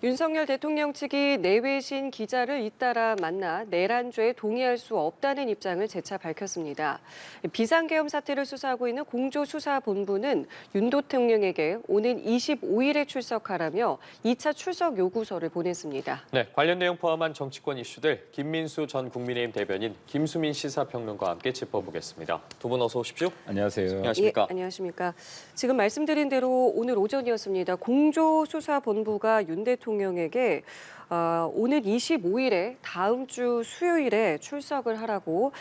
윤석열 대통령 측이 내외신 기자를 잇따라 만나 내란죄에 동의할 수 없다는 입장을 재차 밝혔습니다. 비상계엄 사태를 수사하고 있는 공조수사본부는 윤 대통령에게 오는 25일에 출석하라며 2차 출석 요구서를 보냈습니다. 네, 관련 내용 포함한 정치권 이슈들 김민수 전 국민의힘 대변인, 김수민 시사평론가와 함께 짚어보겠습니다. 두 분 어서 오십시오. 안녕하세요. 안녕하십니까. 예, 안녕하십니까. 지금 말씀드린 대로 오늘 오전이었습니다. 공조수사본부가 윤 대통령에게 오는 25일에 다음 주 수요일에 출석을 하라고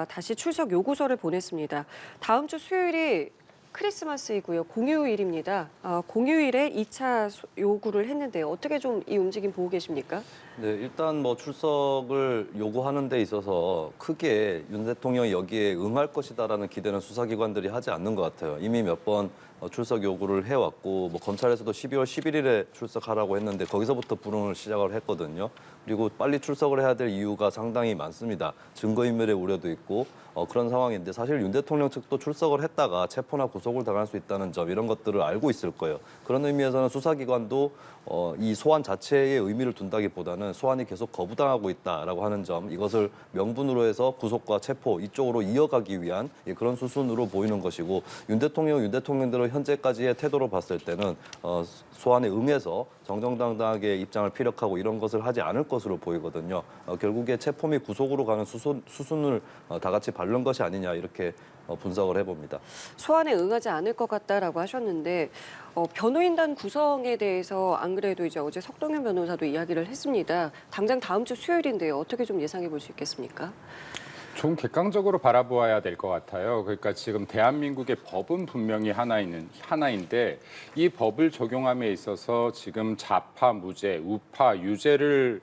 다시 출석 요구서를 보냈습니다. 다음 주 수요일이 크리스마스이고요. 공휴일입니다. 공휴일에 2차 요구를 했는데 어떻게 좀 이 움직임 보고 계십니까? 네, 일단 뭐 출석을 요구하는 데 있어서 크게 윤 대통령이 여기에 응할 것이다라는 기대는 수사기관들이 하지 않는 것 같아요. 이미 몇 번 출석 요구를 해왔고 뭐 검찰에서도 12월 11일에 출석하라고 했는데 거기서부터 불응을 시작을 했거든요. 그리고 빨리 출석을 해야 될 이유가 상당히 많습니다. 증거인멸의 우려도 있고 그런 상황인데 사실 윤 대통령 측도 출석을 했다가 체포나 구속을 당할 수 있다는 점 이런 것들을 알고 있을 거예요. 그런 의미에서는 수사기관도 이 소환 자체의 의미를 둔다기보다는 소환이 계속 거부당하고 있다라고 하는 점 이것을 명분으로 해서 구속과 체포 이쪽으로 이어가기 위한 그런 수순으로 보이는 것이고 윤 대통령대로 현재까지의 태도로 봤을 때는 소환에 응해서 정정당당하게 입장을 피력하고 이런 것을 하지 않을 것으로 보이거든요. 결국에 체포 및 구속으로 가는 수순을 다 같이 밟는 것이 아니냐 이렇게 분석을 해봅니다. 소환에 응하지 않을 것 같다라고 하셨는데 변호인단 구성에 대해서 안 그래도 이제 어제 석동현 변호사도 이야기를 했습니다. 당장 다음 주 수요일인데요. 어떻게 좀 예상해 볼 수 있겠습니까? 좀 객관적으로 바라보아야 될 것 같아요. 그러니까 지금 대한민국의 법은 분명히 하나인데 이 법을 적용함에 있어서 지금 좌파 무죄, 우파 유죄를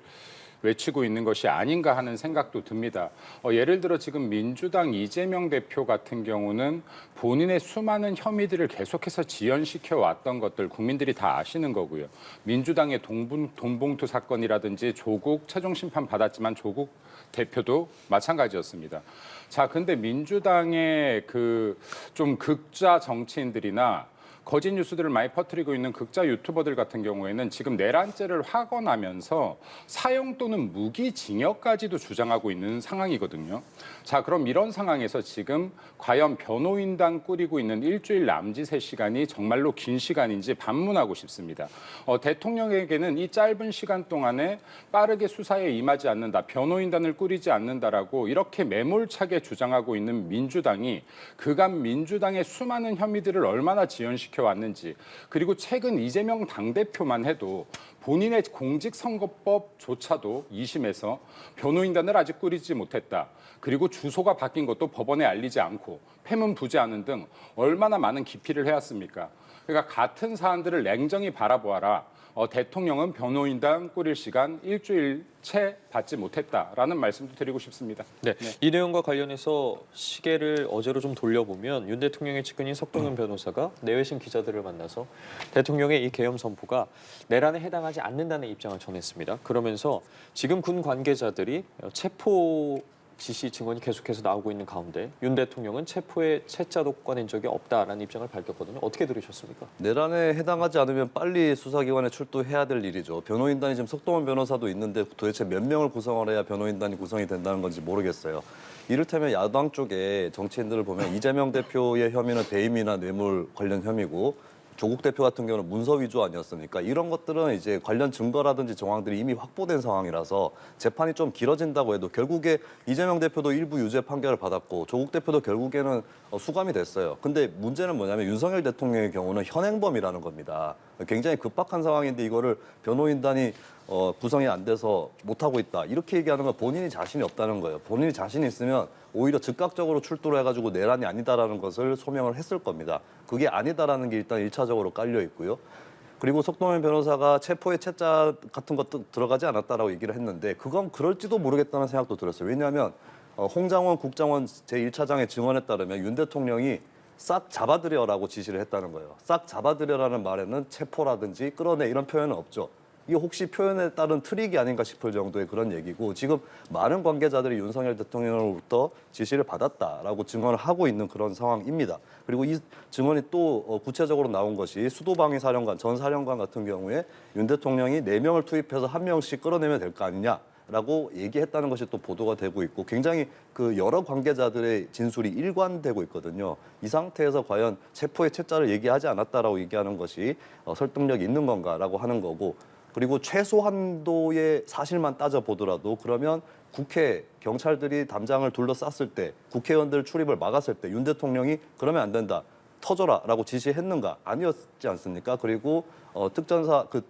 외치고 있는 것이 아닌가 하는 생각도 듭니다. 예를 들어 지금 민주당 이재명 대표 같은 경우는 본인의 수많은 혐의들을 계속해서 지연시켜 왔던 것들 국민들이 다 아시는 거고요. 민주당의 돈봉투 사건이라든지 조국 최종 심판 받았지만 조국 대표도 마찬가지였습니다. 자, 근데 민주당의 그 좀 극좌 정치인들이나 거짓 뉴스들을 많이 퍼뜨리고 있는 극자 유튜버들 같은 경우에는 지금 내란죄를 확언하면서 사형 또는 무기징역까지도 주장하고 있는 상황이거든요. 자, 그럼 이런 상황에서 지금 과연 변호인단 꾸리고 있는 일주일 남짓의 시간이 정말로 긴 시간인지 반문하고 싶습니다. 대통령에게는 이 짧은 시간 동안에 빠르게 수사에 임하지 않는다, 변호인단을 꾸리지 않는다라고 이렇게 매몰차게 주장하고 있는 민주당이 그간 민주당의 수많은 혐의들을 얼마나 지연시켜 왔는지, 그리고 최근 이재명 당대표만 해도 본인의 공직선거법조차도 2심에서 변호인단을 아직 꾸리지 못했다. 그리고 주소가 바뀐 것도 법원에 알리지 않고 폐문부재하는 등 얼마나 많은 기피를 해왔습니까? 그러니까 같은 사안들을 냉정히 바라보아라. 대통령은 변호인단 꾸릴 시간 일주일 채 받지 못했다라는 말씀도 드리고 싶습니다. 네, 이 내용과 관련해서 시계를 어제로 좀 돌려보면 윤 대통령의 측근인 석동현 변호사가 내외신 기자들을 만나서 대통령의 이 계엄 선포가 내란에 해당하지 않는다는 입장을 전했습니다. 그러면서 지금 군 관계자들이 체포 지시 증언이 계속해서 나오고 있는 가운데 윤 대통령은 체포에 채자도 꺼낸 적이 없다라는 입장을 밝혔거든요. 어떻게 들으셨습니까? 내란에 해당하지 않으면 빨리 수사기관에 출두해야 될 일이죠. 변호인단이 지금 석동원 변호사도 있는데 도대체 몇 명을 구성을 해야 변호인단이 구성이 된다는 건지 모르겠어요. 이를테면 야당 쪽에 정치인들을 보면 이재명 대표의 혐의는 배임이나 뇌물 관련 혐의고 조국 대표 같은 경우는 문서 위조 아니었습니까? 이런 것들은 이제 관련 증거라든지 정황들이 이미 확보된 상황이라서 재판이 좀 길어진다고 해도 결국에 이재명 대표도 일부 유죄 판결을 받았고 조국 대표도 결국에는 수감이 됐어요. 근데 문제는 뭐냐면 윤석열 대통령의 경우는 현행범이라는 겁니다. 굉장히 급박한 상황인데 이거를 변호인단이 구성이 안 돼서 못하고 있다. 이렇게 얘기하는 건 본인이 자신이 없다는 거예요. 본인이 자신이 있으면 오히려 즉각적으로 출두를 해가지고 내란이 아니다라는 것을 소명을 했을 겁니다. 그게 아니다라는 게 일단 1차적으로 깔려 있고요. 그리고 석동현 변호사가 체포에 채자 같은 것도 들어가지 않았다라고 얘기를 했는데 그건 그럴지도 모르겠다는 생각도 들었어요. 왜냐하면 홍장원 국정원 제1차장의 증언에 따르면 윤 대통령이 싹 잡아들여라고 지시를 했다는 거예요. 싹 잡아들여라는 말에는 체포라든지 끌어내 이런 표현은 없죠. 이게 혹시 표현에 따른 트릭이 아닌가 싶을 정도의 그런 얘기고 지금 많은 관계자들이 윤석열 대통령으로부터 지시를 받았다라고 증언을 하고 있는 그런 상황입니다. 그리고 이 증언이 또 구체적으로 나온 것이 수도방위 사령관, 전 사령관 같은 경우에 윤 대통령이 4명을 투입해서 1명씩 끌어내면 될 거 아니냐. 라고 얘기했다는 것이 또 보도가 되고 있고 굉장히 그 여러 관계자들의 진술이 일관되고 있거든요. 이 상태에서 과연 체포의 채자를 얘기하지 않았다라고 얘기하는 것이 설득력이 있는 건가라고 하는 거고 그리고 최소한도의 사실만 따져보더라도 그러면 국회 경찰들이 담장을 둘러쌌을 때 국회의원들 출입을 막았을 때 윤 대통령이 그러면 안 된다. 터져라라고 지시했는가? 아니었지 않습니까? 그리고 특전사 그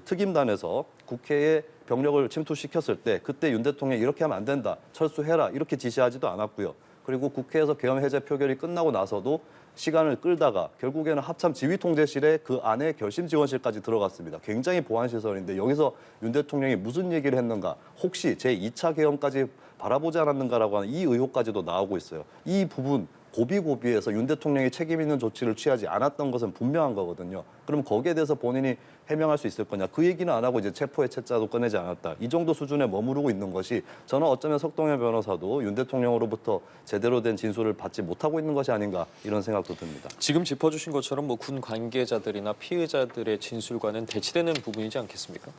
특임단에서 국회에 병력을 침투시켰을 때 그때 윤 대통령이 이렇게 하면 안 된다. 철수해라. 이렇게 지시하지도 않았고요. 그리고 국회에서 계엄 해제 표결이 끝나고 나서도 시간을 끌다가 결국에는 합참 지휘통제실에 그 안에 결심지원실까지 들어갔습니다. 굉장히 보안시설인데 여기서 윤 대통령이 무슨 얘기를 했는가 혹시 제2차 계엄까지 바라보지 않았는가라고 하는 이 의혹까지도 나오고 있어요. 이 부분 고비고비해서 윤 대통령이 책임 있는 조치를 취하지 않았던 것은 분명한 거거든요. 그럼 거기에 대해서 본인이 해명할 수 있을 거냐. 그 얘기는 안 하고 이제 체포의 채자도 꺼내지 않았다. 이 정도 수준에 머무르고 있는 것이 저는 어쩌면 석동현 변호사도 윤 대통령으로부터 제대로 된 진술을 받지 못하고 있는 것이 아닌가 이런 생각도 듭니다. 지금 짚어주신 것처럼 뭐 군 관계자들이나 피해자들의 진술과는 대치되는 부분이지 않겠습니까?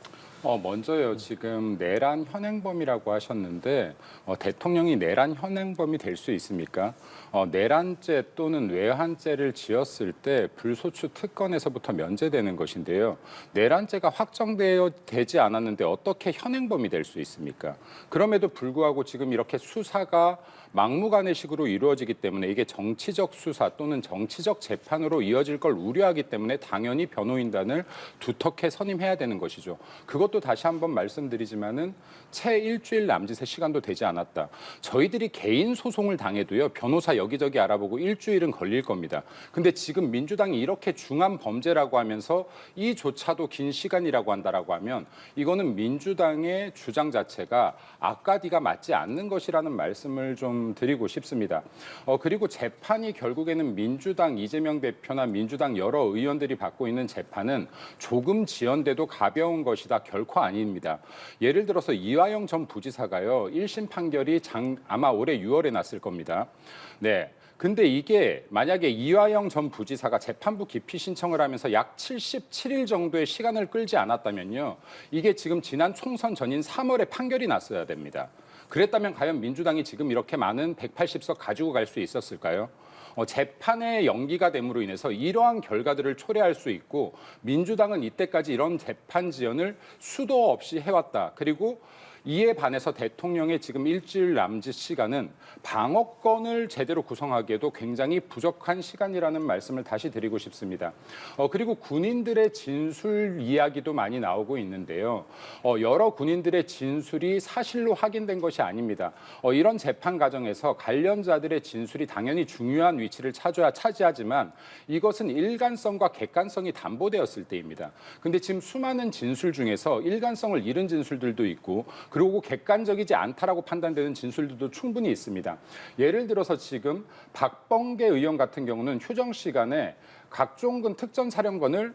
먼저요. 지금 내란 현행범이라고 하셨는데 대통령이 내란 현행범이 될 수 있습니까? 내란죄 또는 외환죄를 지었을 때 불소추 특권에서부터 면제되는 것인데요. 내란죄가 확정되지 않았는데 어떻게 현행범이 될 수 있습니까? 그럼에도 불구하고 지금 이렇게 수사가 막무가내식으로 이루어지기 때문에 이게 정치적 수사 또는 정치적 재판으로 이어질 걸 우려하기 때문에 당연히 변호인단을 두텁게 선임해야 되는 것이죠. 그것도 다시 한번 말씀드리지만은 채 일주일 남짓의 시간도 되지 않았다. 저희들이 개인 소송을 당해도요. 변호사 여기저기 알아보고 일주일은 걸릴 겁니다. 근데 지금 민주당이 이렇게 중한 범죄라고 하면서 이조차도 긴 시간이라고 한다라고 하면 이거는 민주당의 주장 자체가 아까디가 맞지 않는 것이라는 말씀을 좀 드리고 싶습니다. 그리고 재판이 결국에는 민주당 이재명 대표나 민주당 여러 의원들이 받고 있는 재판은 조금 지연돼도 가벼운 것이다. 결코 아닙니다. 예를 들어서 이화영 전 부지사가요. 1심 판결이 아마 올해 6월에 났을 겁니다. 네. 근데 이게 만약에 이화영 전 부지사가 재판부 기피 신청을 하면서 약 77일 정도의 시간을 끌지 않았다면요. 이게 지금 지난 총선 전인 3월에 판결이 났어야 됩니다. 그랬다면 과연 민주당이 지금 이렇게 많은 180석 가지고 갈 수 있었을까요? 재판의 연기가 됨으로 인해서 이러한 결과들을 초래할 수 있고 민주당은 이때까지 이런 재판 지연을 수도 없이 해왔다. 그리고 이에 반해서 대통령의 지금 일주일 남짓 시간은 방어권을 제대로 구성하기에도 굉장히 부족한 시간이라는 말씀을 다시 드리고 싶습니다. 그리고 군인들의 진술 이야기도 많이 나오고 있는데요. 여러 군인들의 진술이 사실로 확인된 것이 아닙니다. 이런 재판 과정에서 관련자들의 진술이 당연히 중요한 위치를 차지하지만 이것은 일관성과 객관성이 담보되었을 때입니다. 근데 지금 수많은 진술 중에서 일관성을 잃은 진술들도 있고 그리고 객관적이지 않다라고 판단되는 진술들도 충분히 있습니다. 예를 들어서 지금 박범계 의원 같은 경우는 휴정 시간에 각종군 특전사령관을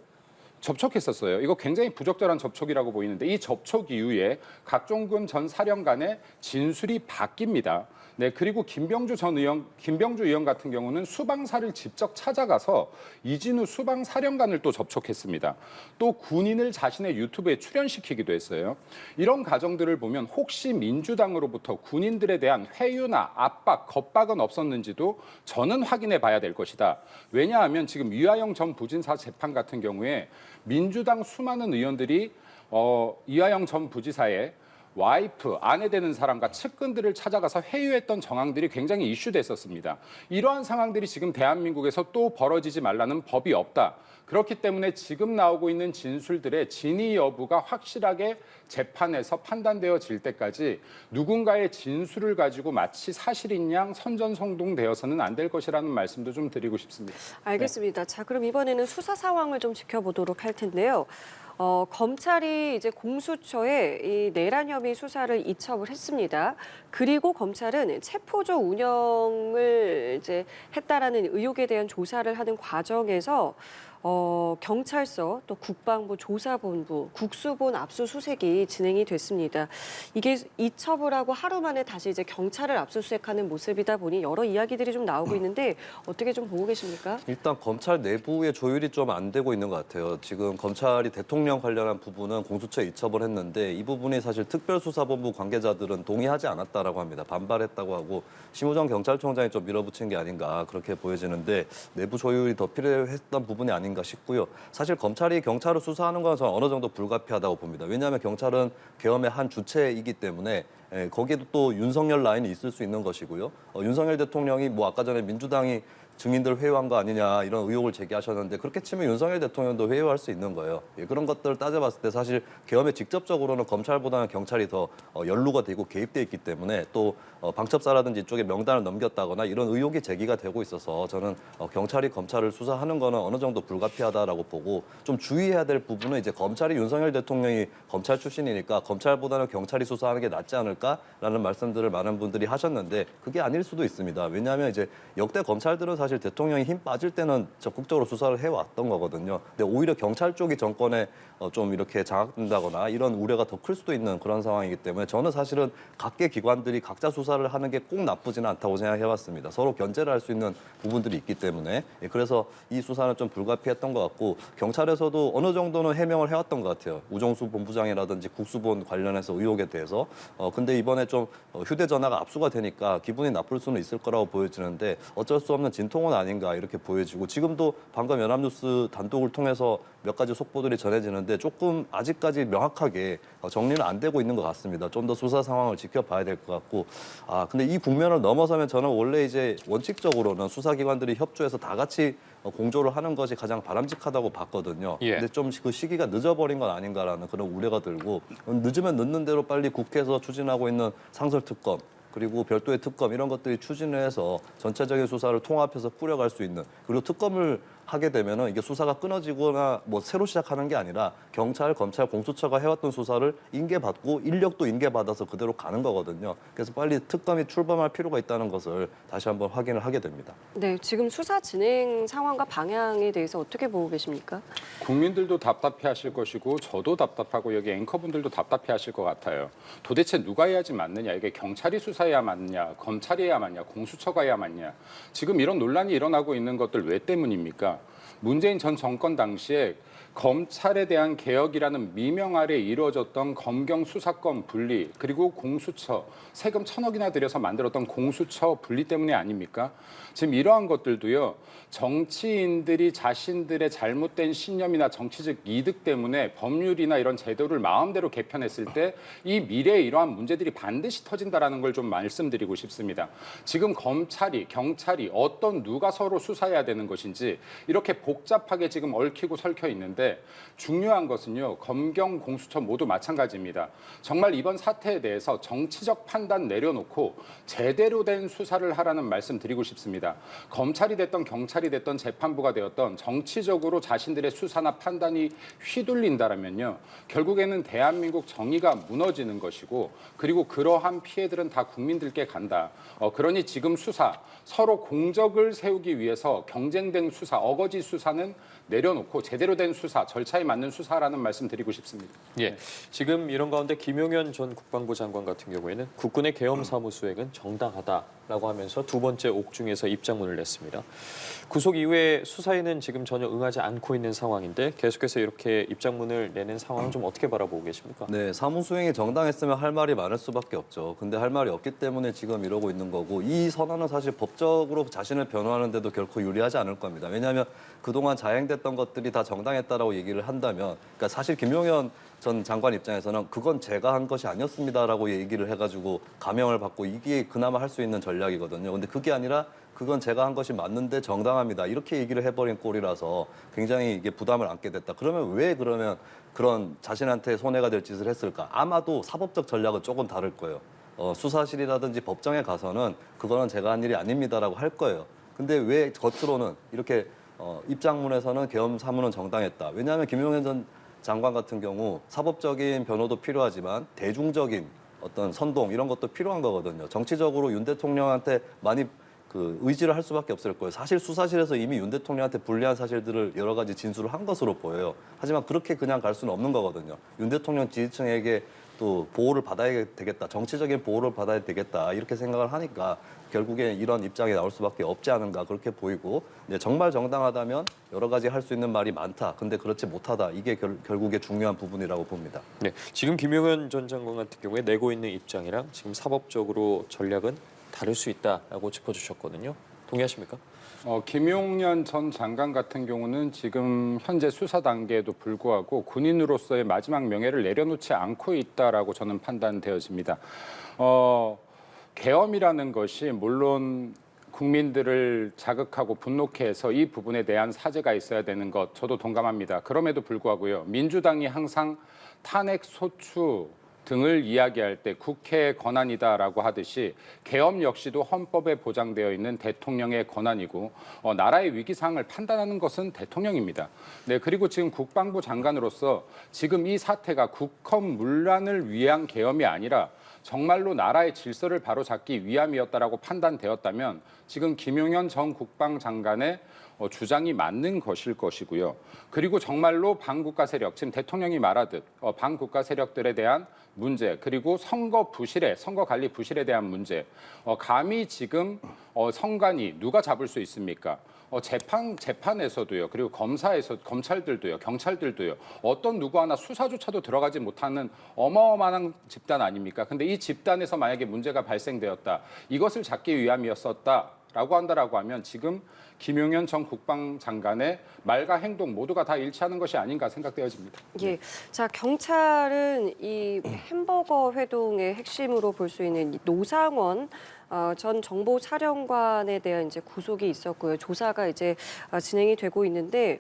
접촉했었어요. 이거 굉장히 부적절한 접촉이라고 보이는데 이 접촉 이후에 각종군 전 사령관의 진술이 바뀝니다. 네, 그리고 김병주 의원 같은 경우는 수방사를 직접 찾아가서 이진우 수방사령관을 또 접촉했습니다. 또 군인을 자신의 유튜브에 출연시키기도 했어요. 이런 과정들을 보면 혹시 민주당으로부터 군인들에 대한 회유나 압박, 겁박은 없었는지도 저는 확인해 봐야 될 것이다. 왜냐하면 지금 이화영 전 부지사 재판 같은 경우에 민주당 수많은 의원들이 이화영 전 부지사의 와이프, 아내 되는 사람과 측근들을 찾아가서 회유했던 정황들이 굉장히 이슈됐었습니다. 이러한 상황들이 지금 대한민국에서 또 벌어지지 말라는 법이 없다. 그렇기 때문에 지금 나오고 있는 진술들의 진위 여부가 확실하게 재판에서 판단되어질 때까지 누군가의 진술을 가지고 마치 사실인 양 선전성동되어서는 안 될 것이라는 말씀도 좀 드리고 싶습니다. 알겠습니다. 자, 그럼 이번에는 수사 상황을 좀 지켜보도록 할 텐데요. 검찰이 이제 공수처에 이 내란 혐의 수사를 이첩을 했습니다. 그리고 검찰은 체포조 운영을 이제 했다라는 의혹에 대한 조사를 하는 과정에서 경찰서, 또 국방부 조사본부, 국수본 압수수색이 진행이 됐습니다. 이게 이첩을 하고 하루 만에 다시 이제 경찰을 압수수색하는 모습이다 보니 여러 이야기들이 좀 나오고 있는데 어떻게 좀 보고 계십니까? 일단 검찰 내부의 조율이 좀 안 되고 있는 것 같아요. 지금 검찰이 대통령 관련한 부분은 공수처에 이첩을 했는데 이 부분이 사실 특별수사본부 관계자들은 동의하지 않았다라고 합니다. 반발했다고 하고 심우정 경찰청장이 좀 밀어붙인 게 아닌가 그렇게 보여지는데 내부 조율이 더 필요했던 부분이 아닌가 싶고요. 사실 검찰이 경찰을 수사하는 건 저는 어느 정도 불가피하다고 봅니다. 왜냐하면 경찰은 계엄의 한 주체이기 때문에 거기에도 또 윤석열 라인이 있을 수 있는 것이고요. 윤석열 대통령이 뭐 아까 전에 민주당이 증인들 회유한 거 아니냐 이런 의혹을 제기하셨는데 그렇게 치면 윤석열 대통령도 회유할 수 있는 거예요. 그런 것들을 따져봤을 때 사실 계엄에 직접적으로는 검찰보다는 경찰이 더 연루가 되고 개입돼 있기 때문에 또 방첩사라든지 이쪽에 명단을 넘겼다거나 이런 의혹이 제기가 되고 있어서 저는 경찰이 검찰을 수사하는 거는 어느 정도 불가피하다라고 보고 좀 주의해야 될 부분은 이제 검찰이 윤석열 대통령이 검찰 출신이니까 검찰보다는 경찰이 수사하는 게 낫지 않을까라는 말씀들을 많은 분들이 하셨는데 그게 아닐 수도 있습니다. 왜냐하면 이제 역대 검찰들은 사실 대통령이 힘 빠질 때는 적극적으로 수사를 해왔던 거거든요. 근데 오히려 경찰 쪽이 정권에 좀 이렇게 장악된다거나 이런 우려가 더 클 수도 있는 그런 상황이기 때문에 저는 사실은 각계 기관들이 각자 수사를 하는 게 꼭 나쁘지는 않다고 생각해봤습니다. 서로 견제를 할 수 있는 부분들이 있기 때문에 그래서 이 수사는 좀 불가피했던 것 같고 경찰에서도 어느 정도는 해명을 해왔던 것 같아요. 우정수 본부장이라든지 국수본 관련해서 의혹에 대해서 근데 이번에 좀 휴대전화가 압수가 되니까 기분이 나쁠 수는 있을 거라고 보여지는데 어쩔 수 없는 진통은 아닌가 이렇게 보여지고 지금도 방금 연합뉴스 단독을 통해서 몇 가지 속보들이 전해지는데 조금 아직까지 명확하게 정리는 안 되고 있는 것 같습니다. 좀 더 수사 상황을 지켜봐야 될 것 같고 근데 이 국면을 넘어서면 저는 원래 이제 원칙적으로는 수사기관들이 협조해서 다 같이 공조를 하는 것이 가장 바람직하다고 봤거든요. 예. 근데 좀 그 시기가 늦어버린 건 아닌가라는 그런 우려가 들고 늦으면 늦는 대로 빨리 국회에서 추진하고 있는 상설특검 그리고 별도의 특검 이런 것들이 추진을 해서 전체적인 수사를 통합해서 꾸려갈 수 있는 그리고 특검을 하게 되면은 이게 수사가 끊어지거나 뭐 새로 시작하는 게 아니라 경찰, 검찰, 공수처가 해왔던 수사를 인계받고 인력도 인계받아서 그대로 가는 거거든요. 그래서 빨리 특검이 출범할 필요가 있다는 것을 다시 한번 확인을 하게 됩니다. 네, 지금 수사 진행 상황과 방향에 대해서 어떻게 보고 계십니까? 국민들도 답답해하실 것이고 저도 답답하고 여기 앵커분들도 답답해하실 것 같아요. 도대체 누가 해야지 맞느냐? 이게 경찰이 수사해야 맞느냐? 검찰이 해야 맞냐? 공수처가 해야 맞냐? 지금 이런 논란이 일어나고 있는 것들 왜 때문입니까? 문재인 전 정권 당시에 검찰에 대한 개혁이라는 미명 아래 이루어졌던 검경 수사권 분리 그리고 공수처 세금 1,000억이나 들여서 만들었던 공수처 분리 때문에 아닙니까? 지금 이러한 것들도요. 정치인들이 자신들의 잘못된 신념이나 정치적 이득 때문에 법률이나 이런 제도를 마음대로 개편했을 때 이 미래에 이러한 문제들이 반드시 터진다라는 걸 좀 말씀드리고 싶습니다. 지금 검찰이 경찰이 어떤 누가 서로 수사해야 되는 것인지 이렇게 복잡하게 지금 얽히고 설켜 있는데 중요한 것은요. 검경 공수처 모두 마찬가지입니다. 정말 이번 사태에 대해서 정치적 판단 내려놓고 제대로 된 수사를 하라는 말씀 드리고 싶습니다. 검찰이 됐던 경찰이 됐던 재판부가 되었던 정치적으로 자신들의 수사나 판단이 휘둘린다라면요. 결국에는 대한민국 정의가 무너지는 것이고 그리고 그러한 피해들은 다 국민들께 간다. 그러니 지금 수사 서로 공적을 세우기 위해서 경쟁된 수사, 어거지 수사는 내려놓고 제대로 된 수사, 절차에 맞는 수사라는 말씀 드리고 싶습니다. 예, 지금 이런 가운데 김용현 전 국방부 장관 같은 경우에는 국군의 계엄 사무 수행은 정당하다라고 하면서 두 번째 옥중에서 입장문을 냈습니다. 구속 이후에 수사에는 지금 전혀 응하지 않고 있는 상황인데 계속해서 이렇게 입장문을 내는 상황은 좀 어떻게 바라보고 계십니까? 네, 사무 수행이 정당했으면 할 말이 많을 수밖에 없죠. 근데 할 말이 없기 때문에 지금 이러고 있는 거고 이 선언은 사실 법적으로 자신을 변호하는데도 결코 유리하지 않을 겁니다. 왜냐하면 그동안 자행됐던 것들이 다 정당했다라고 얘기를 한다면 그러니까 사실 김용현 전 장관 입장에서는 그건 제가 한 것이 아니었습니다라고 얘기를 해가지고 감형을 받고 이게 그나마 할 수 있는 전략이거든요. 근데 그게 아니라 그건 제가 한 것이 맞는데 정당합니다. 이렇게 얘기를 해버린 꼴이라서 굉장히 이게 부담을 안게 됐다. 그러면 왜 그런 자신한테 손해가 될 짓을 했을까? 아마도 사법적 전략은 조금 다를 거예요. 수사실이라든지 법정에 가서는 그거는 제가 한 일이 아닙니다라고 할 거예요. 근데 왜 겉으로는 이렇게 입장문에서는 계엄 사무는 정당했다. 왜냐하면 김용현 전 장관 같은 경우 사법적인 변호도 필요하지만 대중적인 어떤 선동 이런 것도 필요한 거거든요. 정치적으로 윤 대통령한테 많이 그 의지를 할 수밖에 없을 거예요. 사실 수사실에서 이미 윤 대통령한테 불리한 사실들을 여러 가지 진술을 한 것으로 보여요. 하지만 그렇게 그냥 갈 수는 없는 거거든요. 윤 대통령 지지층에게 또 보호를 받아야 되겠다, 정치적인 보호를 받아야 되겠다 이렇게 생각을 하니까 결국에 이런 입장이 나올 수밖에 없지 않은가 그렇게 보이고 이제 정말 정당하다면 여러 가지 할 수 있는 말이 많다. 근데 그렇지 못하다. 이게 결국에 중요한 부분이라고 봅니다. 네, 지금 김용현 전 장관 같은 경우에 내고 있는 입장이랑 지금 사법적으로 전략은 다를 수 있다라고 짚어주셨거든요. 동의하십니까? 김용현 전 장관 같은 경우는 지금 현재 수사 단계에도 불구하고 군인으로서의 마지막 명예를 내려놓지 않고 있다라고 저는 판단되어집니다. 계엄이라는 것이 물론 국민들을 자극하고 분노케 해서 이 부분에 대한 사죄가 있어야 되는 것 저도 동감합니다. 그럼에도 불구하고요. 민주당이 항상 탄핵 소추 등을 이야기할 때 국회의 권한이다라고 하듯이 계엄 역시도 헌법에 보장되어 있는 대통령의 권한이고 나라의 위기 상황을 판단하는 것은 대통령입니다. 네, 그리고 지금 국방부 장관으로서 지금 이 사태가 국헌 문란을 위한 계엄이 아니라 정말로 나라의 질서를 바로잡기 위함이었다라고 판단되었다면 지금 김용현 전 국방장관의 주장이 맞는 것일 것이고요. 그리고 정말로 반국가 세력, 지금 대통령이 말하듯 반국가 세력들에 대한 문제, 그리고 선거 관리 부실에 대한 문제, 감히 지금 선관위 누가 잡을 수 있습니까? 재판에서도요, 그리고 검찰들도요, 경찰들도요, 어떤 누구 하나 수사조차도 들어가지 못하는 어마어마한 집단 아닙니까? 근데 이 집단에서 만약에 문제가 발생되었다, 이것을 잡기 위함이었었다라고 한다라고 하면 지금 김용현 전 국방장관의 말과 행동 모두가 다 일치하는 것이 아닌가 생각되어집니다. 예, 자 경찰은 이 햄버거 회동의 핵심으로 볼 수 있는 이 노상원 전 정보사령관에 대한 이제 구속이 있었고요. 조사가 이제 진행이 되고 있는데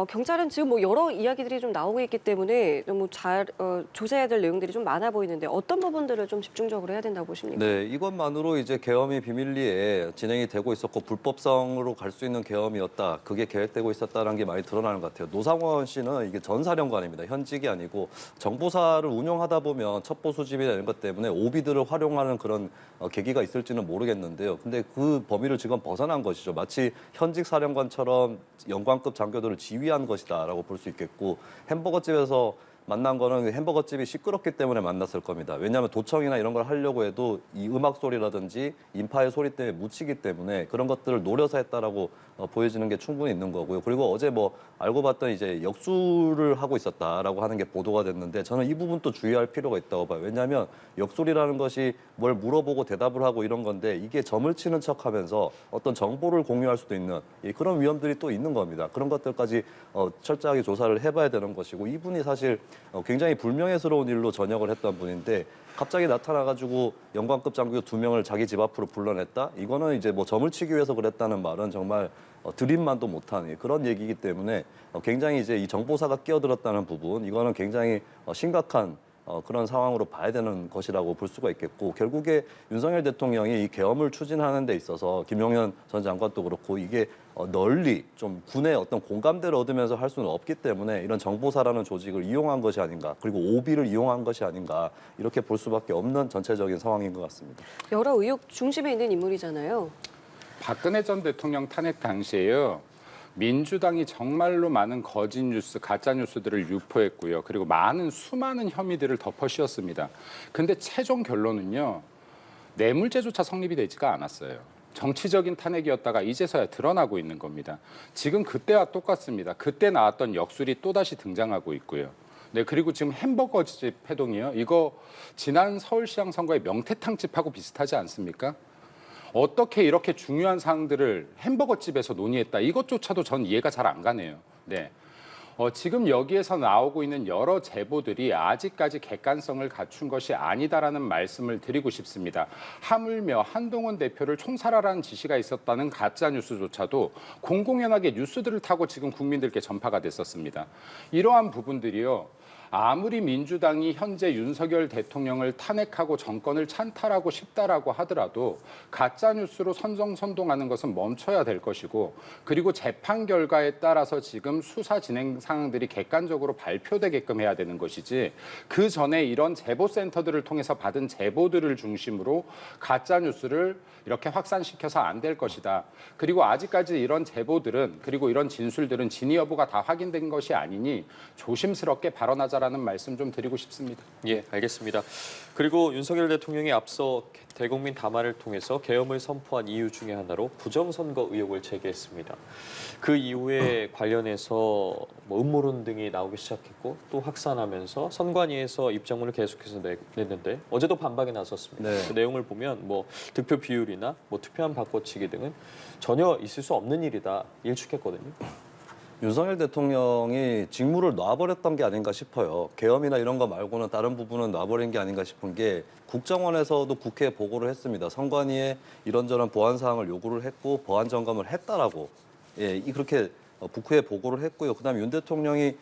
경찰은 지금 뭐 여러 이야기들이 좀 나오고 있기 때문에 너무 잘 조사해야 될 내용들이 좀 많아 보이는데 어떤 부분들을 좀 집중적으로 해야 된다고 보십니까? 네, 이것만으로 이제 계엄이 비밀리에 진행이 되고 있었고 불법성으로 갈 수 있는 계엄이었다. 그게 계획되고 있었다는 게 많이 드러나는 것 같아요. 노상원 씨는 이게 전 사령관입니다. 현직이 아니고 정보사를 운영하다 보면 첩보 수집이나 이런 것 때문에 오비들을 활용하는 그런 계기가 있을지는 모르겠는데요. 근데 그 범위를 지금 벗어난 것이죠. 마치 현직 사령관처럼 영관급 장교들을 지휘한 것이다라고 볼 수 있겠고 햄버거집에서 만난 거는 햄버거집이 시끄럽기 때문에 만났을 겁니다. 왜냐하면 도청이나 이런 걸 하려고 해도 이 음악 소리라든지 인파의 소리 때문에 묻히기 때문에 그런 것들을 노려서 했다라고 보여지는 게 충분히 있는 거고요. 그리고 어제 뭐 알고 봤더니 이제 역술을 하고 있었다라고 하는 게 보도가 됐는데 저는 이 부분도 주의할 필요가 있다고 봐요. 왜냐하면 역술이라는 것이 뭘 물어보고 대답을 하고 이런 건데 이게 점을 치는 척하면서 어떤 정보를 공유할 수도 있는 그런 위험들이 또 있는 겁니다. 그런 것들까지 철저하게 조사를 해봐야 되는 것이고 이분이 사실 굉장히 불명예스러운 일로 전역을 했던 분인데 갑자기 나타나가지고 영관급 장교 2명을 자기 집 앞으로 불러냈다? 이거는 이제 뭐 점을 치기 위해서 그랬다는 말은 정말 드림만도 못하는 그런 얘기이기 때문에 굉장히 이제 이 정보사가 끼어들었다는 부분 이거는 굉장히 심각한 그런 상황으로 봐야 되는 것이라고 볼 수가 있겠고 결국에 윤석열 대통령이 이 계엄을 추진하는 데 있어서 김용현 전 장관도 그렇고 이게 널리 좀 군의 어떤 공감대를 얻으면서 할 수는 없기 때문에 이런 정보사라는 조직을 이용한 것이 아닌가 그리고 오비를 이용한 것이 아닌가 이렇게 볼 수밖에 없는 전체적인 상황인 것 같습니다. 여러 의혹 중심에 있는 인물이잖아요. 박근혜 전 대통령 탄핵 당시에요. 민주당이 정말로 많은 거짓 뉴스, 가짜 뉴스들을 유포했고요. 그리고 수많은 혐의들을 덮어씌웠습니다. 근데 최종 결론은요. 뇌물죄조차 성립이 되지가 않았어요. 정치적인 탄핵이었다가 이제서야 드러나고 있는 겁니다. 지금 그때와 똑같습니다. 그때 나왔던 역술이 또다시 등장하고 있고요. 네, 그리고 지금 햄버거집 회동이요. 이거 지난 서울시장 선거의 명태탕집하고 비슷하지 않습니까? 어떻게 이렇게 중요한 사항들을 햄버거집에서 논의했다. 이것조차도 전 이해가 잘 안 가네요. 네. 지금 여기에서 나오고 있는 여러 제보들이 아직까지 객관성을 갖춘 것이 아니다라는 말씀을 드리고 싶습니다. 하물며 한동훈 대표를 총살하라는 지시가 있었다는 가짜 뉴스조차도 공공연하게 뉴스들을 타고 지금 국민들께 전파가 됐었습니다. 이러한 부분들이요. 아무리 민주당이 현재 윤석열 대통령을 탄핵하고 정권을 찬탈하고 싶다라고 하더라도 가짜 뉴스로 선정선동하는 것은 멈춰야 될 것이고, 그리고 재판 결과에 따라서 지금 수사 진행 상황들이 객관적으로 발표되게끔 해야 되는 것이지, 그 전에 이런 제보센터들을 통해서 받은 제보들을 중심으로 가짜 뉴스를 이렇게 확산시켜서 안 될 것이다. 그리고 아직까지 이런 제보들은, 그리고 이런 진술들은 진위 여부가 다 확인된 것이 아니니 조심스럽게 발언하자라는 말씀 좀 드리고 싶습니다. 예, 알겠습니다. 그리고 윤석열 대통령이 앞서 대국민 담화를 통해서 계엄을 선포한 이유 중에 하나로 부정선거 의혹을 제기했습니다. 그 이후에 관련해서 뭐 음모론 등이 나오기 시작했고 또 확산하면서 선관위에서 입장문을 계속해서 냈는데 어제도 반박에 나섰습니다. 네. 그 내용을 보면 뭐 득표 비율이나 뭐 투표함 바꿔치기 등은 전혀 있을 수 없는 일이다 일축했거든요. 윤석열 대통령이 직무를 놔버렸던 게 아닌가 싶어요. 계엄이나 이런 거 말고는 다른 부분은 놔버린 게 아닌가 싶은 게, 국정원에서도 국회에 보고를 했습니다. 선관위에 이런저런 보안 사항을 요구를 했고 보안 점검을 했다라고 그렇게 국회에 보고를 했고요. 그다음에 윤 대통령이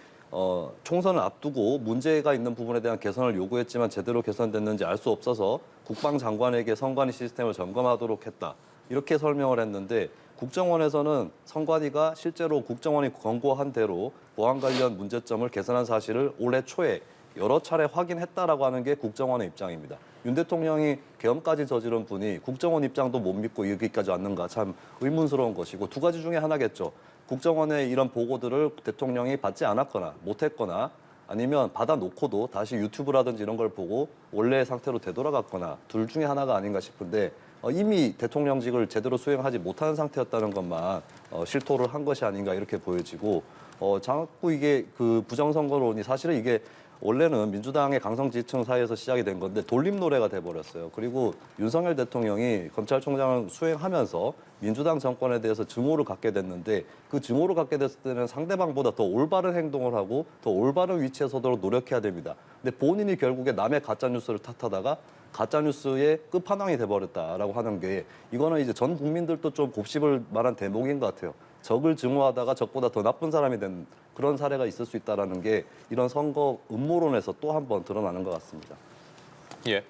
총선을 앞두고 문제가 있는 부분에 대한 개선을 요구했지만 제대로 개선됐는지 알 수 없어서 국방장관에게 선관위 시스템을 점검하도록 했다. 이렇게 설명을 했는데, 국정원에서는 선관위가 실제로 국정원이 권고한 대로 보안 관련 문제점을 개선한 사실을 올해 초에 여러 차례 확인했다라고 하는 게 국정원의 입장입니다. 윤 대통령이 계엄까지 저지른 분이 국정원 입장도 못 믿고 여기까지 왔는가 참 의문스러운 것이고, 두 가지 중에 하나겠죠. 국정원의 이런 보고들을 대통령이 받지 않았거나 못했거나, 아니면 받아놓고도 다시 유튜브라든지 이런 걸 보고 원래 상태로 되돌아갔거나, 둘 중에 하나가 아닌가 싶은데, 이미 대통령직을 제대로 수행하지 못하는 상태였다는 것만 실토를 한 것이 아닌가 이렇게 보여지고, 자꾸 이게 그 부정선거론이 사실은 이게 원래는 민주당의 강성 지지층 사이에서 시작이 된 건데 돌림 노래가 돼버렸어요. 그리고 윤석열 대통령이 검찰총장을 수행하면서 민주당 정권에 대해서 증오를 갖게 됐는데, 그 증오를 갖게 됐을 때는 상대방보다 더 올바른 행동을 하고 더 올바른 위치에 서도록 노력해야 됩니다. 근데 본인이 결국에 남의 가짜뉴스를 탓하다가 가짜뉴스의 끝판왕이 돼버렸다라고 하는 게, 이거는 이제 전 국민들도 좀 곱씹을 만한 대목인 것 같아요. 적을 증오하다가 적보다 더 나쁜 사람이 된 그런 사례가 있을 수 있다는 게 이런 선거 음모론에서 또 한 번 드러나는 것 같습니다. 예.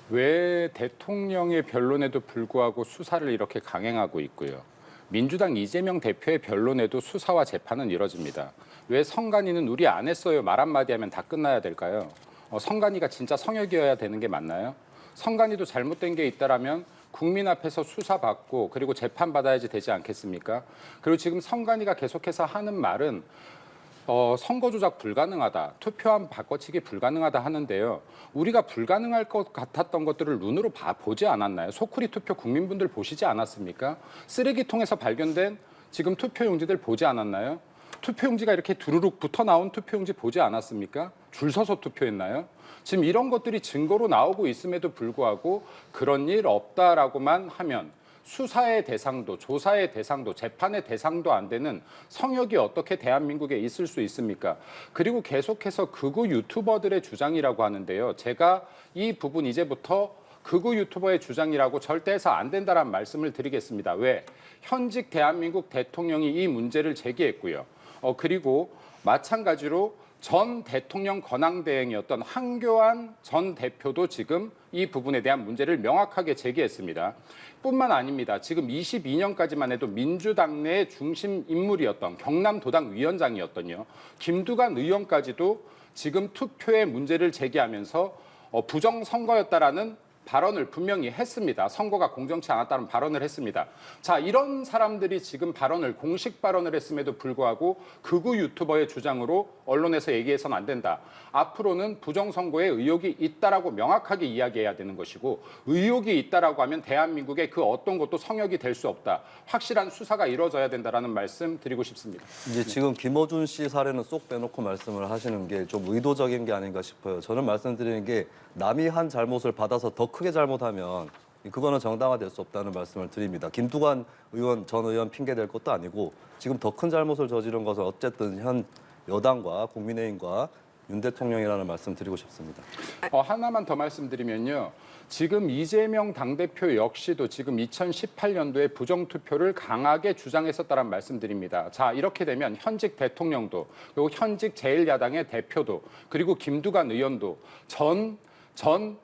왜 대통령의 변론에도 불구하고 수사를 이렇게 강행하고 있고요. 민주당 이재명 대표의 변론에도 수사와 재판은 이뤄집니다. 왜 선관위는 우리 안 했어요 말 한마디 하면 다 끝나야 될까요? 선관위가 진짜 성역이어야 되는 게 맞나요? 선관위도 잘못된 게 있다라면 국민 앞에서 수사받고 그리고 재판받아야지 되지 않겠습니까? 그리고 지금 선관위가 계속해서 하는 말은 선거 조작 불가능하다, 투표함 바꿔치기 불가능하다 하는데요. 우리가 불가능할 것 같았던 것들을 눈으로 보지 않았나요? 소쿠리 투표 국민분들 보시지 않았습니까? 쓰레기통에서 발견된 지금 투표용지들 보지 않았나요? 투표용지가 이렇게 두루룩 붙어 나온 투표용지 보지 않았습니까? 줄 서서 투표했나요? 지금 이런 것들이 증거로 나오고 있음에도 불구하고 그런 일 없다라고만 하면 수사의 대상도, 조사의 대상도, 재판의 대상도 안 되는 성역이 어떻게 대한민국에 있을 수 있습니까? 그리고 계속해서 극우 유튜버들의 주장이라고 하는데요. 제가 이 부분 이제부터 극우 유튜버의 주장이라고 절대 해서 안 된다라는 말씀을 드리겠습니다. 왜? 현직 대한민국 대통령이 이 문제를 제기했고요. 그리고 마찬가지로 전 대통령 권한대행이었던 한교안 전 대표도 지금 이 부분에 대한 문제를 명확하게 제기했습니다. 뿐만 아닙니다. 지금 22년까지만 해도 민주당 내 중심 인물이었던 경남도당 위원장이었던요. 김두관 의원까지도 지금 투표의 문제를 제기하면서 부정선거였다라는 발언을 분명히 했습니다. 선거가 공정치 않았다는 발언을 했습니다. 자, 이런 사람들이 지금 공식 발언을 했음에도 불구하고 극우 유튜버의 주장으로 언론에서 얘기해서는 안 된다. 앞으로는 부정선거에 의혹이 있다라고 명확하게 이야기해야 되는 것이고, 의혹이 있다라고 하면 대한민국의 그 어떤 것도 성역이 될 수 없다. 확실한 수사가 이루어져야 된다라는 말씀 드리고 싶습니다. 이제 지금 김어준 씨 사례는 쏙 빼놓고 말씀을 하시는 게 좀 의도적인 게 아닌가 싶어요. 저는 말씀드리는 게, 남이 한 잘못을 받아서 더 크게 잘못하면 그거는 정당화될 수 없다는 말씀을 드립니다. 김두관 전 의원 핑계댈 것도 아니고, 지금 더 큰 잘못을 저지른 것은 어쨌든 현 여당과 국민의힘과 윤 대통령이라는 말씀 드리고 싶습니다. 하나만 더 말씀드리면요. 지금 이재명 당대표 역시도 지금 2018년도에 부정투표를 강하게 주장했었다는 말씀드립니다. 자, 이렇게 되면 현직 대통령도 그리고 현직 제1야당의 대표도 그리고 김두관 의원도 전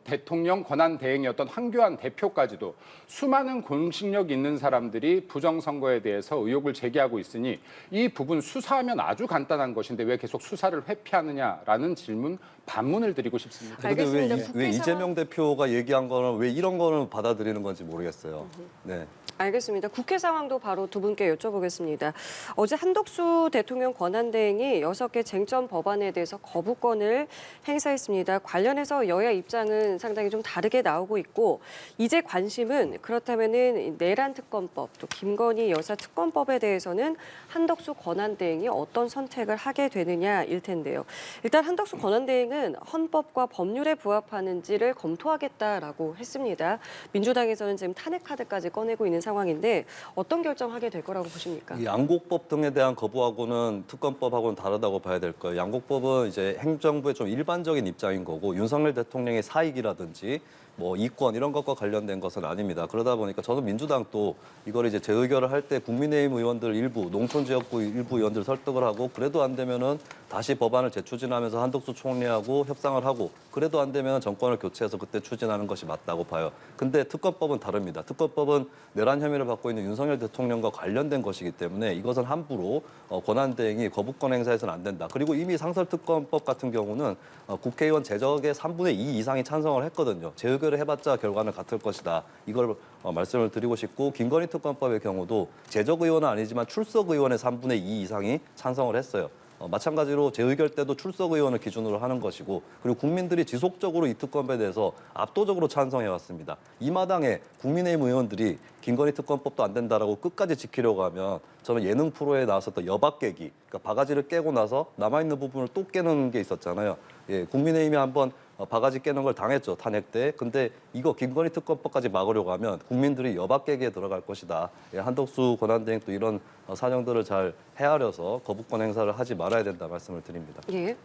대통령 권한대행이었던 황교안 대표까지도 수많은 공신력 있는 사람들이 부정선거에 대해서 의혹을 제기하고 있으니 이 부분 수사하면 아주 간단한 것인데 왜 계속 수사를 회피하느냐라는 질문, 반문을 드리고 싶습니다. 근데 알겠습니다. 왜 국회 이재명 대표가 얘기한 거는 왜 이런 거는 받아들이는 건지 모르겠어요. 네. 알겠습니다. 국회 상황도 바로 두 분께 여쭤보겠습니다. 어제 한덕수 대통령 권한대행이 6개 쟁점 법안에 대해서 거부권을 행사했습니다. 관련해서 여야 입장은 상당히 좀 다르게 나오고 있고 이제 관심은 그렇다면은 내란 특검법 또 김건희 여사 특검법에 대해서는 한덕수 권한대행이 어떤 선택을 하게 되느냐일 텐데요. 일단 한덕수 권한대행은 헌법과 법률에 부합하는지를 검토하겠다라고 했습니다. 민주당에서는 지금 탄핵 카드까지 꺼내고 있는 상황인데 어떤 결정하게 될 거라고 보십니까? 이 양곡법 등에 대한 거부하고는 특검법하고는 다르다고 봐야 될 거예요. 양곡법은 이제 행정부의 좀 일반적인 입장인 거고 윤석열 대통령의 사익이라든지 뭐 이권 이런 것과 관련된 것은 아닙니다. 그러다 보니까 저는 민주당도 이걸 이제 재의결을 할 때 국민의힘 의원들 일부, 농촌지역구 일부 의원들 설득을 하고 그래도 안 되면은 다시 법안을 재추진하면서 한덕수 총리하고 협상을 하고 그래도 안 되면 정권을 교체해서 그때 추진하는 것이 맞다고 봐요. 근데 특검법은 다릅니다. 특검법은 내란 혐의를 받고 있는 윤석열 대통령과 관련된 것이기 때문에 이것은 함부로 권한대행이 거부권 행사해서는 안 된다. 그리고 이미 상설특검법 같은 경우는 국회의원 제적의 3분의 2 이상이 찬성을 했거든요. 재의결을 해봤자 결과는 같을 것이다. 이걸 말씀을 드리고 싶고 김건희 특검법의 경우도 제적 의원은 아니지만 출석 의원의 3분의 2 이상이 찬성을 했어요. 마찬가지로 재의결 때도 출석 의원을 기준으로 하는 것이고 그리고 국민들이 지속적으로 이 특검에 대해서 압도적으로 찬성해 왔습니다. 이 마당에 국민의힘 의원들이 김건희 특검법도 안 된다라고 끝까지 지키려고 하면 저는 예능 프로에 나왔었던 여박 깨기, 그러니까 바가지를 깨고 나서 남아있는 부분을 또 깨는 게 있었잖아요. 예, 국민의힘이 한번 바가지 깨는 걸 당했죠, 탄핵 때. 근데 이거 김건희 특검법까지 막으려고 하면 국민들이 여박 깨기에 들어갈 것이다. 예, 한덕수 권한대행 또 이런 사정들을 잘 헤아려서 거부권 행사를 하지 말아야 된다 말씀을 드립니다. 예.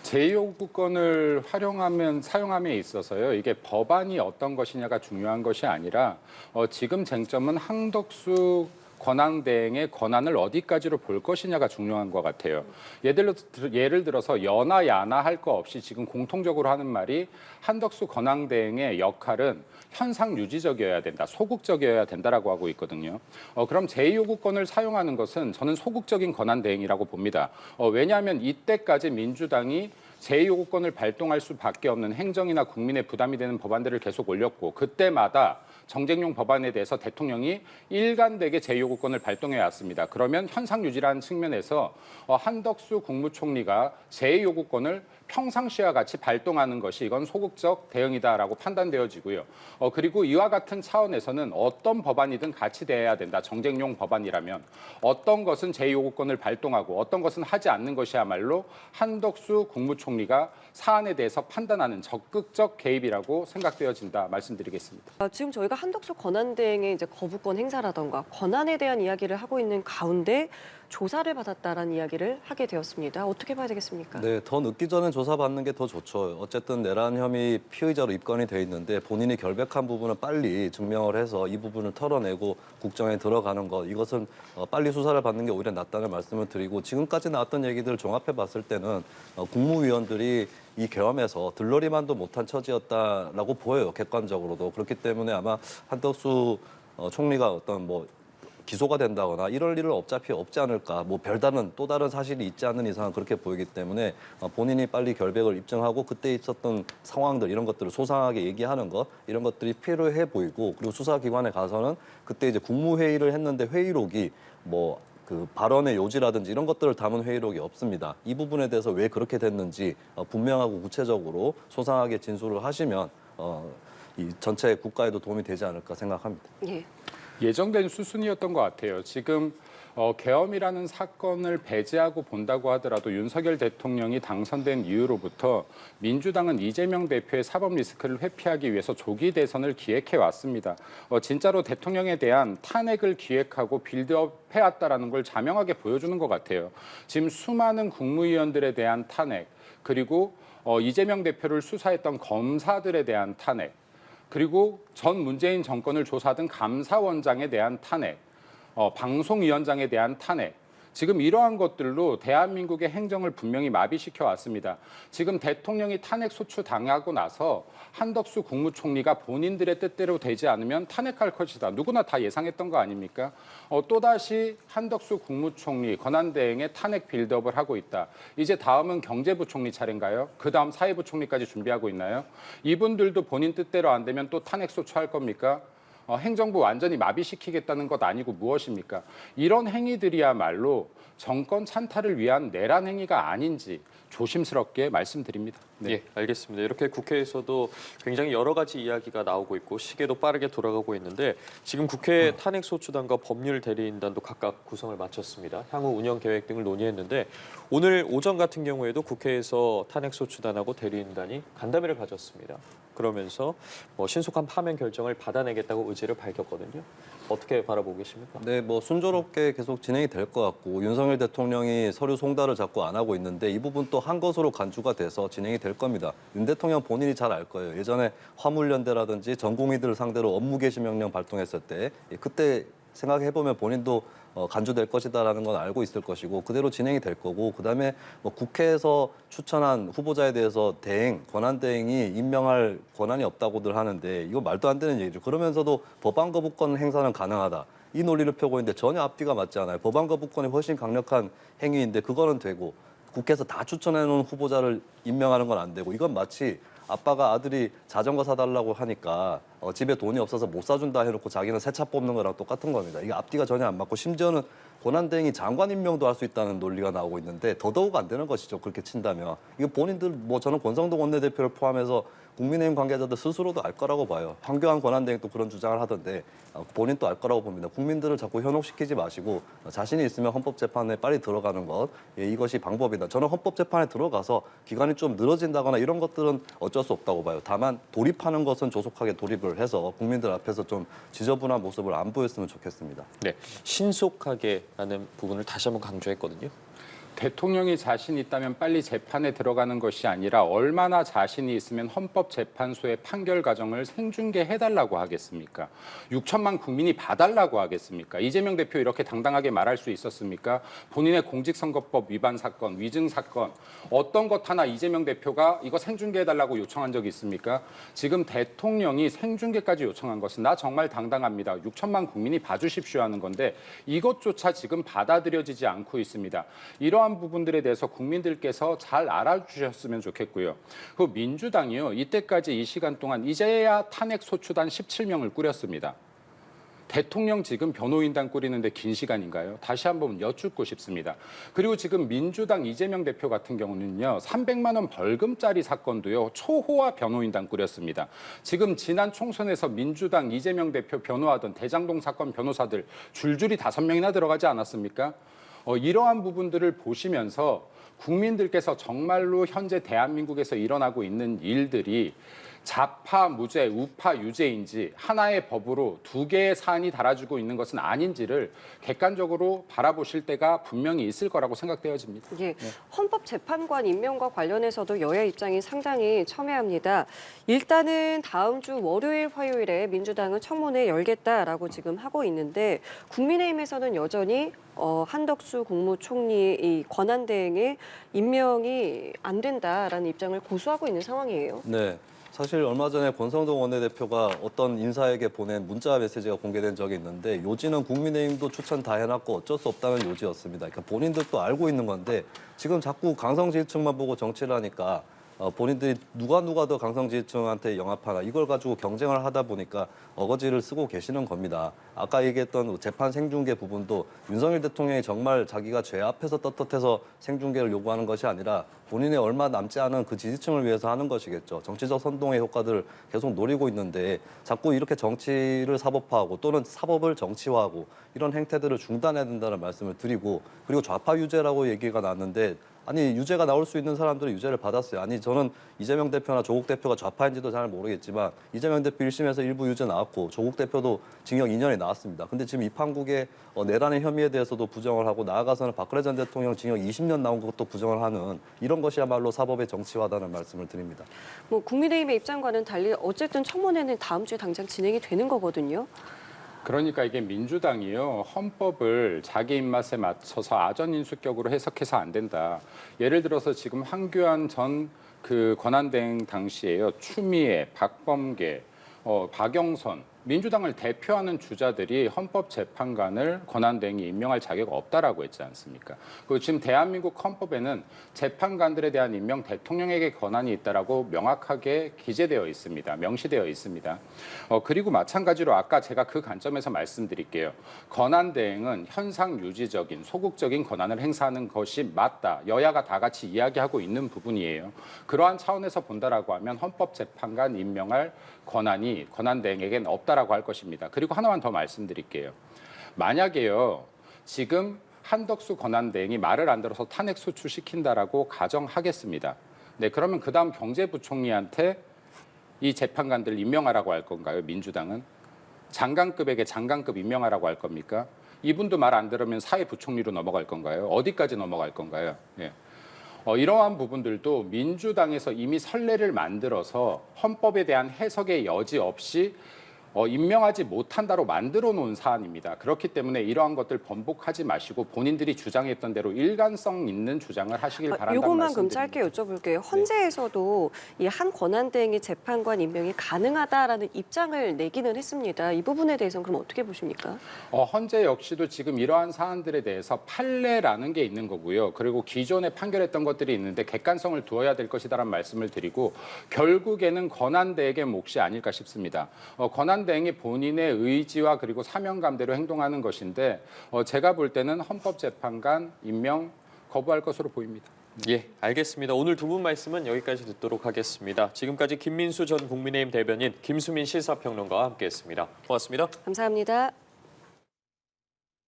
제2요구권을 사용함에 있어서요. 이게 법안이 어떤 것이냐가 중요한 것이 아니라 지금 쟁점은 한덕수 권한대행의 권한을 어디까지로 볼 것이냐가 중요한 것 같아요. 예를 들어서 여나 야나 할 거 없이 지금 공통적으로 하는 말이 한덕수 권한대행의 역할은 현상 유지적이어야 된다, 소극적이어야 된다라고 하고 있거든요. 그럼 제2요구권을 사용하는 것은 저는 소극적인 권한대행이라고 봅니다. 왜냐하면 이때까지 민주당이 제2요구권을 발동할 수밖에 없는 행정이나 국민의 부담이 되는 법안들을 계속 올렸고 그때마다 정쟁용 법안에 대해서 대통령이 일관되게 제2요구권을 발동해 왔습니다. 그러면 현상 유지라는 측면에서 한덕수 국무총리가 제2요구권을 평상시와 같이 발동하는 것이 이건 소극적 대응이다라고 판단되어지고요. 그리고 이와 같은 차원에서는 어떤 법안이든 같이 돼야 된다. 정쟁용 법안이라면 어떤 것은 제2요구권을 발동하고 어떤 것은 하지 않는 것이야말로 한덕수 국무총리가 사안에 대해서 판단하는 적극적 개입이라고 생각되어진다 말씀드리겠습니다. 지금 저희가 한덕수 권한대행의 이제 거부권 행사라던가 권한에 대한 이야기를 하고 있는 가운데 조사를 받았다라는 이야기를 하게 되었습니다. 어떻게 봐야 되겠습니까? 네, 더 늦기 전에 조사받는 게 더 좋죠. 어쨌든 내란 혐의 피의자로 입건이 돼 있는데 본인이 결백한 부분은 빨리 증명을 해서 이 부분을 털어내고 국정에 들어가는 것, 이것은 빨리 수사를 받는 게 오히려 낫다는 말씀을 드리고 지금까지 나왔던 얘기들을 종합해 봤을 때는 국무위원들이 이 계엄에서 들러리만도 못한 처지였다라고 보여요. 객관적으로도. 그렇기 때문에 아마 한덕수 총리가 어떤 기소가 된다거나 이럴 일은 어차피 없지 않을까. 별다른 또 다른 사실이 있지 않는 이상은 그렇게 보이기 때문에 본인이 빨리 결백을 입증하고 그때 있었던 상황들 이런 것들을 소상하게 얘기하는 것 이런 것들이 필요해 보이고 그리고 수사기관에 가서는 그때 이제 국무회의를 했는데 회의록이 그 발언의 요지라든지 이런 것들을 담은 회의록이 없습니다. 이 부분에 대해서 왜 그렇게 됐는지 분명하고 구체적으로 소상하게 진술을 하시면 이 전체 국가에도 도움이 되지 않을까 생각합니다. 예. 예정된 수순이었던 것 같아요. 지금 계엄이라는 사건을 배제하고 본다고 하더라도 윤석열 대통령이 당선된 이후로부터 민주당은 이재명 대표의 사법 리스크를 회피하기 위해서 조기 대선을 기획해 왔습니다. 진짜로 대통령에 대한 탄핵을 기획하고 빌드업 해왔다라는 걸 자명하게 보여주는 것 같아요. 지금 수많은 국무위원들에 대한 탄핵, 그리고 이재명 대표를 수사했던 검사들에 대한 탄핵, 그리고 전 문재인 정권을 조사하던 감사원장에 대한 탄핵, 방송위원장에 대한 탄핵, 지금 이러한 것들로 대한민국의 행정을 분명히 마비시켜 왔습니다. 지금 대통령이 탄핵 소추 당하고 나서 한덕수 국무총리가 본인들의 뜻대로 되지 않으면 탄핵할 것이다. 누구나 다 예상했던 거 아닙니까? 또다시 한덕수 국무총리 권한대행의 탄핵 빌드업을 하고 있다. 이제 다음은 경제부총리 차례인가요? 그 다음 사회부총리까지 준비하고 있나요? 이분들도 본인 뜻대로 안 되면 또 탄핵 소추할 겁니까? 행정부 완전히 마비시키겠다는 것 아니고 무엇입니까? 이런 행위들이야말로 정권 찬탈을 위한 내란 행위가 아닌지 조심스럽게 말씀드립니다. 네. 예, 알겠습니다. 이렇게 국회에서도 굉장히 여러 가지 이야기가 나오고 있고 시계도 빠르게 돌아가고 있는데 지금 국회 탄핵소추단과 법률대리인단도 각각 구성을 마쳤습니다. 향후 운영 계획 등을 논의했는데 오늘 오전 같은 경우에도 국회에서 탄핵소추단하고 대리인단이 간담회를 가졌습니다. 그러면서 신속한 파면 결정을 받아내겠다고 의지를 밝혔거든요. 어떻게 바라보고 계십니까? 네, 순조롭게 계속 진행이 될 것 같고 윤석열 대통령이 서류 송달을 자꾸 안 하고 있는데 이 부분 또 한 것으로 간주가 돼서 진행이 될 겁니다. 윤 대통령 본인이 잘 알 거예요. 예전에 화물연대라든지 전공의들을 상대로 업무 개시 명령 발동했을 때 그때 생각해보면 본인도 간주될 것이다라는 건 알고 있을 것이고 그대로 진행이 될 거고 그다음에 국회에서 추천한 후보자에 대해서 권한대행이 임명할 권한이 없다고들 하는데 이거 말도 안 되는 얘기죠. 그러면서도 법안 거부권 행사는 가능하다. 이 논리를 펴고 있는데 전혀 앞뒤가 맞지 않아요. 법안 거부권이 훨씬 강력한 행위인데 그거는 되고 국회에서 다 추천해놓은 후보자를 임명하는 건 안 되고 이건 마치 아빠가 아들이 자전거 사달라고 하니까 집에 돈이 없어서 못 사준다 해놓고 자기는 새 차 뽑는 거랑 똑같은 겁니다. 이게 앞뒤가 전혀 안 맞고 심지어는 권한대행이 장관 임명도 할 수 있다는 논리가 나오고 있는데 더더욱 안 되는 것이죠. 그렇게 친다면. 이거 본인들 저는 권성동 원내대표를 포함해서 국민의힘 관계자들 스스로도 알 거라고 봐요. 황교안 권한대행도 그런 주장을 하던데 본인도 알 거라고 봅니다. 국민들을 자꾸 현혹시키지 마시고 자신이 있으면 헌법재판에 빨리 들어가는 것 이것이 방법이다. 저는 헌법재판에 들어가서 기간이 좀 늘어진다거나 이런 것들은 어쩔 수 없다고 봐요. 다만 돌입하는 것은 조속하게 돌입을 해서 국민들 앞에서 좀 지저분한 모습을 안 보였으면 좋겠습니다. 네, 신속하게라는 부분을 다시 한번 강조했거든요. 대통령이 자신 있다면 빨리 재판에 들어가는 것이 아니라 얼마나 자신이 있으면 헌법재판소의 판결 과정을 생중계해달라고 하겠습니까? 6천만 국민이 봐달라고 하겠습니까? 이재명 대표 이렇게 당당하게 말할 수 있었습니까? 본인의 공직선거법 위반 사건, 위증 사건 어떤 것 하나 이재명 대표가 이거 생중계해달라고 요청한 적이 있습니까? 지금 대통령이 생중계까지 요청한 것은 나 정말 당당합니다. 6천만 국민이 봐주십시오 하는 건데 이것조차 지금 받아들여지지 않고 있습니다. 이러한 부분들에 대해서 국민들께서 잘 알아주셨으면 좋겠고요. 그 민주당이요. 이때까지 이 시간 동안 이제야 탄핵 소추단 17명을 꾸렸습니다. 대통령 지금 변호인단 꾸리는데 긴 시간인가요? 다시 한번 여쭙고 싶습니다. 그리고 지금 민주당 이재명 대표 같은 경우는요. 300만 원 벌금짜리 사건도요. 초호화 변호인단 꾸렸습니다. 지금 지난 총선에서 민주당 이재명 대표 변호하던 대장동 사건 변호사들 줄줄이 5명이나 들어가지 않았습니까? 이러한 부분들을 보시면서 국민들께서 정말로 현재 대한민국에서 일어나고 있는 일들이 좌파 무죄, 우파 유죄인지 하나의 법으로 두 개의 사안이 달아주고 있는 것은 아닌지를 객관적으로 바라보실 때가 분명히 있을 거라고 생각되어집니다. 예, 헌법재판관 임명과 관련해서도 여야 입장이 상당히 첨예합니다. 일단은 다음 주 월요일, 화요일에 민주당은 청문회 열겠다라고 지금 하고 있는데 국민의힘에서는 여전히 한덕수 국무총리 이 권한대행의 임명이 안 된다라는 입장을 고수하고 있는 상황이에요. 네. 사실 얼마 전에 권성동 원내대표가 어떤 인사에게 보낸 문자 메시지가 공개된 적이 있는데 요지는 국민의힘도 추천 다 해놨고 어쩔 수 없다는 요지였습니다. 그러니까 본인들도 알고 있는 건데 지금 자꾸 강성지지층만 보고 정치를 하니까 본인들이 누가 더 강성지지층한테 영합하나 이걸 가지고 경쟁을 하다 보니까 어거지를 쓰고 계시는 겁니다. 아까 얘기했던 재판 생중계 부분도 윤석열 대통령이 정말 자기가 죄 앞에서 떳떳해서 생중계를 요구하는 것이 아니라 본인의 얼마 남지 않은 그 지지층을 위해서 하는 것이겠죠. 정치적 선동의 효과들을 계속 노리고 있는데 자꾸 이렇게 정치를 사법화하고 또는 사법을 정치화하고 이런 행태들을 중단해야 된다는 말씀을 드리고 그리고 좌파 유죄라고 얘기가 나왔는데 아니 유죄가 나올 수 있는 사람들은 유죄를 받았어요. 아니 저는 이재명 대표나 조국 대표가 좌파인지도 잘 모르겠지만 이재명 대표 1심에서 일부 유죄 나왔고 조국 대표도 징역 2년이 나왔습니다. 근데 지금 이 판국의 내란의 혐의에 대해서도 부정을 하고 나아가서는 박근혜 전 대통령 징역 20년 나온 것도 부정을 하는 이런 것이야말로 사법의 정치화다는 말씀을 드립니다. 뭐 국민의힘의 입장과는 달리 어쨌든 청문회는 다음 주에 당장 진행이 되는 거거든요. 그러니까 이게 민주당이요, 헌법을 자기 입맛에 맞춰서 아전인수격으로 해석해서 안 된다. 예를 들어서 지금 황교안 전 그 권한대행 당시에요, 추미애, 박범계, 박영선, 민주당을 대표하는 주자들이 헌법재판관을 권한대행이 임명할 자격 없다라고 했지 않습니까? 그리고 지금 대한민국 헌법에는 재판관들에 대한 임명 대통령에게 권한이 있다라고 명확하게 기재되어 있습니다. 명시되어 있습니다. 그리고 마찬가지로 아까 제가 그 관점에서 말씀드릴게요. 권한대행은 현상 유지적인 소극적인 권한을 행사하는 것이 맞다. 여야가 다 같이 이야기하고 있는 부분이에요. 그러한 차원에서 본다라고 하면 헌법재판관 임명할 권한이 권한대행에게는 없다라고 할 것입니다. 그리고 하나만 더 말씀드릴게요. 만약에요, 지금 한덕수 권한대행이 말을 안 들어서 탄핵 소추시킨다라고 가정하겠습니다. 네, 그러면 그 다음 경제부총리한테 이 재판관들 임명하라고 할 건가요? 민주당은? 장관급에게 장관급 임명하라고 할 겁니까? 이분도 말 안 들으면 사회부총리로 넘어갈 건가요? 어디까지 넘어갈 건가요? 예. 이러한 부분들도 민주당에서 이미 선례를 만들어서 헌법에 대한 해석의 여지 없이 임명하지 못한다로 만들어 놓은 사안입니다. 그렇기 때문에 이러한 것들 번복하지 마시고 본인들이 주장했던 대로 일관성 있는 주장을 하시길 바란다는 이것만 그럼 말씀드립니다. 짧게 여쭤볼게요. 헌재에서도 이 한 권한대행이 재판관 임명이 가능하다라는 입장을 내기는 했습니다. 이 부분에 대해서는 그럼 어떻게 보십니까? 헌재 역시도 지금 이러한 사안들에 대해서 판례라는 게 있는 거고요. 그리고 기존에 판결했던 것들이 있는데 객관성을 두어야 될 것이다라는 말씀을 드리고 결국에는 권한대행의 몫이 아닐까 싶습니다. 권한대행이 본인의 의지와 그리고 사명감대로 행동하는 것인데 제가 볼 때는 헌법재판관 임명 거부할 것으로 보입니다. 예, 알겠습니다. 오늘 두 분 말씀은 여기까지 듣도록 하겠습니다. 지금까지 김민수 전 국민의힘 대변인, 김수민 시사평론가와 함께했습니다. 고맙습니다. 감사합니다.